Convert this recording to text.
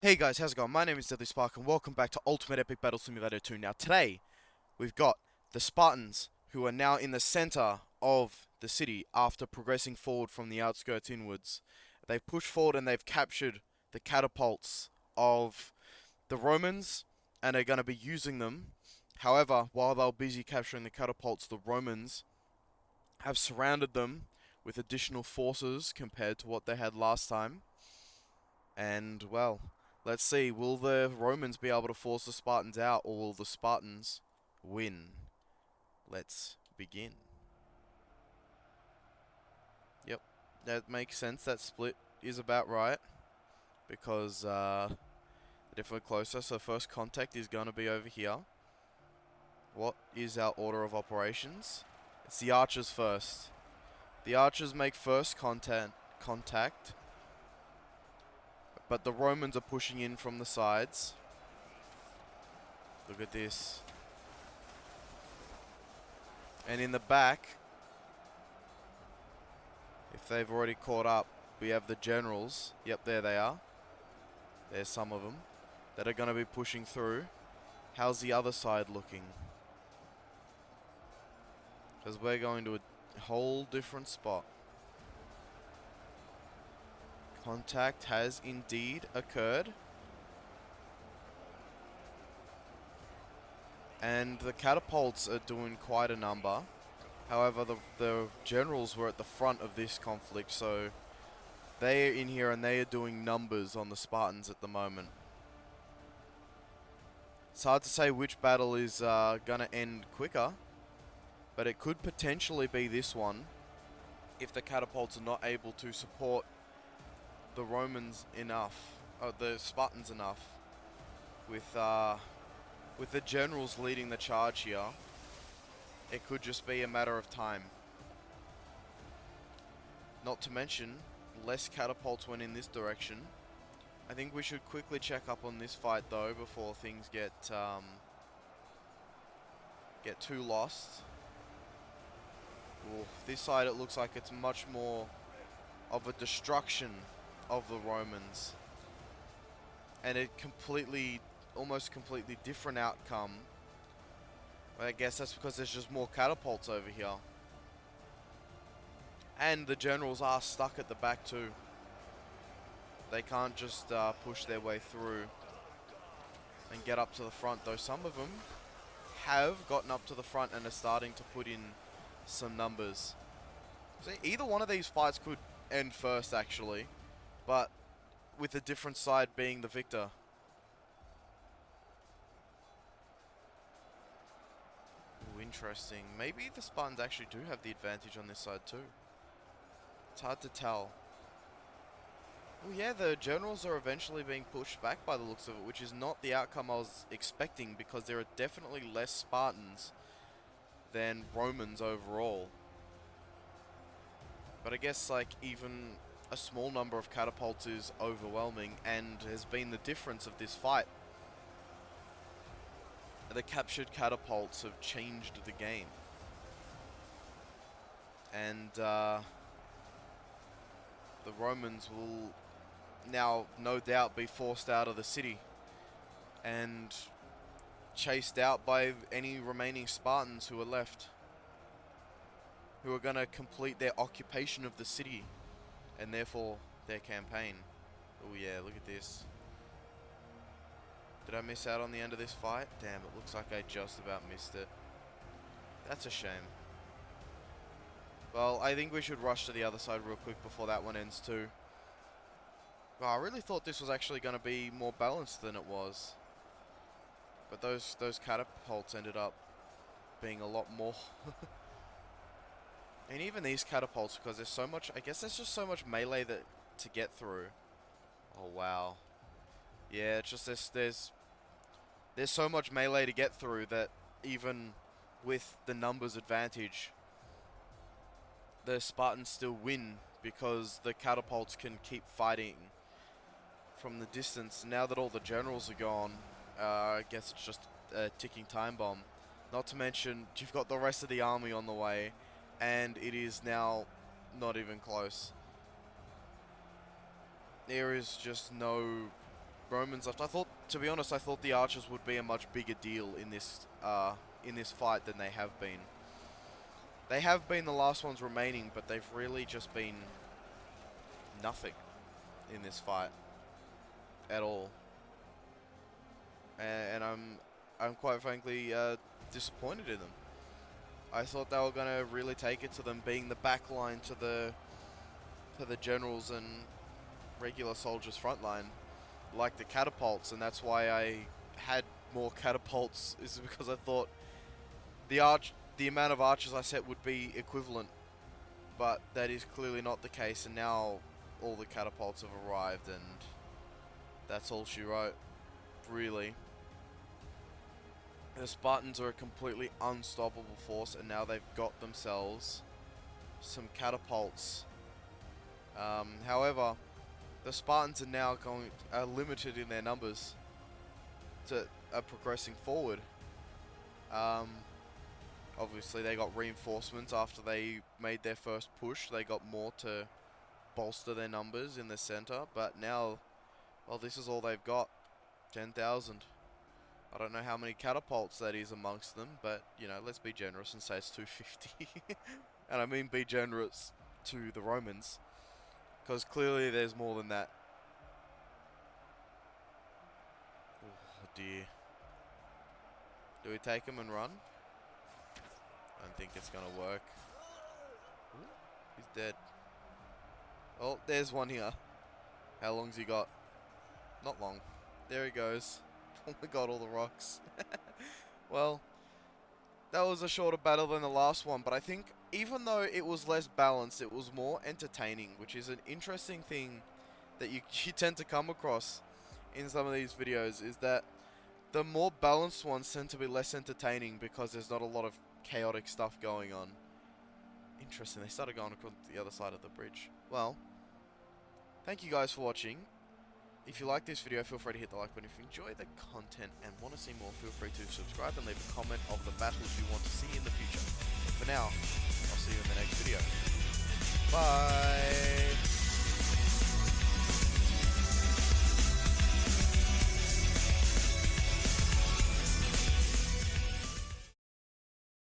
Hey guys, how's it going? My name is Deadly Spark and welcome back to Ultimate Epic Battle Simulator 2. Now today, we've got the Spartans, who are now in the center of the city after progressing forward from the outskirts inwards. They've pushed forward and they've captured the catapults of the Romans and are going to be using them. However, while they're busy capturing the catapults, the Romans have surrounded them with additional forces compared to what they had last time. And, well, let's see. Will the Romans be able to force the Spartans out, or will the Spartans win? Let's begin. Yep, that makes sense. That split is about right. Because, if we're closer, so first contact is going to be over here. What is our order of operations? It's the archers first. The archers make first contact. But the Romans are pushing in from the sides. Look at this. And in the back, if they've already caught up, we have the generals. Yep, there they are. There's some of them that are going to be pushing through. How's the other side looking? Because we're going to a whole different spot. Contact has indeed occurred. And the catapults are doing quite a number. However, the generals were at the front of this conflict, so they are in here and they are doing numbers on the Spartans at the moment. It's hard to say which battle is going to end quicker, but it could potentially be this one if the catapults are not able to support the Romans enough, the Spartans enough, with the generals leading the charge here. It could just be a matter of time. Not to mention, less catapults went in this direction. I think we should quickly check up on this fight though before things get too lost. Ooh, this side it looks like it's much more of a destruction of the Romans. And a almost completely different outcome. Well, I guess that's because there's just more catapults over here. And the generals are stuck at the back too. They can't just push their way through and get up to the front, though some of them have gotten up to the front and are starting to put in some numbers. So either one of these fights could end first, actually, but with a different side being the victor. Ooh, interesting. Maybe the Spartans actually do have the advantage on this side too. It's hard to tell. Well, yeah, the generals are eventually being pushed back by the looks of it, which is not the outcome I was expecting because there are definitely less Spartans than Romans overall. But I guess, like, even a small number of catapults is overwhelming and has been the difference of this fight. The captured catapults have changed the game. And, the Romans will now, no doubt, be forced out of the city and chased out by any remaining Spartans who are left, who are going to complete their occupation of the city and therefore their campaign. Oh yeah, look at this. Did I miss out on the end of this fight? Damn, it looks like I just about missed it. That's a shame. Well, I think we should rush to the other side real quick before that one ends too. Well, I really thought this was actually going to be more balanced than it was. But those catapults ended up being a lot more. And even these catapults, because there's so much, I guess there's just so much melee to get through. Oh wow. Yeah, it's just there's so much melee to get through that even with the numbers advantage, the Spartans still win because the catapults can keep fighting from the distance. Now that all the generals are gone, I guess it's just a ticking time bomb. Not to mention, you've got the rest of the army on the way, and it is now not even close. There is just no Romans left. To be honest, I thought the archers would be a much bigger deal in this fight than they have been. They have been the last ones remaining, but they've really just been nothing in this fight at all. And I'm quite frankly disappointed in them. I thought they were gonna really take it to them being the backline to the generals and regular soldiers front line, like the catapults, and that's why I had more catapults, is because I thought the amount of archers I set would be equivalent, but that is clearly not the case, and now all the catapults have arrived, and that's all she wrote, really. The Spartans are a completely unstoppable force, and now they've got themselves some catapults. However, the Spartans are now limited in their numbers to progressing forward. Obviously, they got reinforcements after they made their first push. They got more to bolster their numbers in the center, but now, well, this is all they've got. 10,000. I don't know how many catapults that is amongst them, but, you know, let's be generous and say it's 250. And I mean be generous to the Romans, because clearly there's more than that. Oh dear. Do we take him and run? I don't think it's gonna work. Ooh, he's dead. Oh, there's one here. How long's he got? Not long. There he goes. Oh my god, all the rocks. Well, that was a shorter battle than the last one, but I think even though it was less balanced, it was more entertaining, which is an interesting thing that you tend to come across in some of these videos, is that the more balanced ones tend to be less entertaining because there's not a lot of chaotic stuff going on. Interesting, they started going across the other side of the bridge. Well, thank you guys for watching. If you like this video, feel free to hit the like button. If you enjoy the content and want to see more, feel free to subscribe and leave a comment of the battles you want to see in the future. For now, I'll see you in the next video. Bye!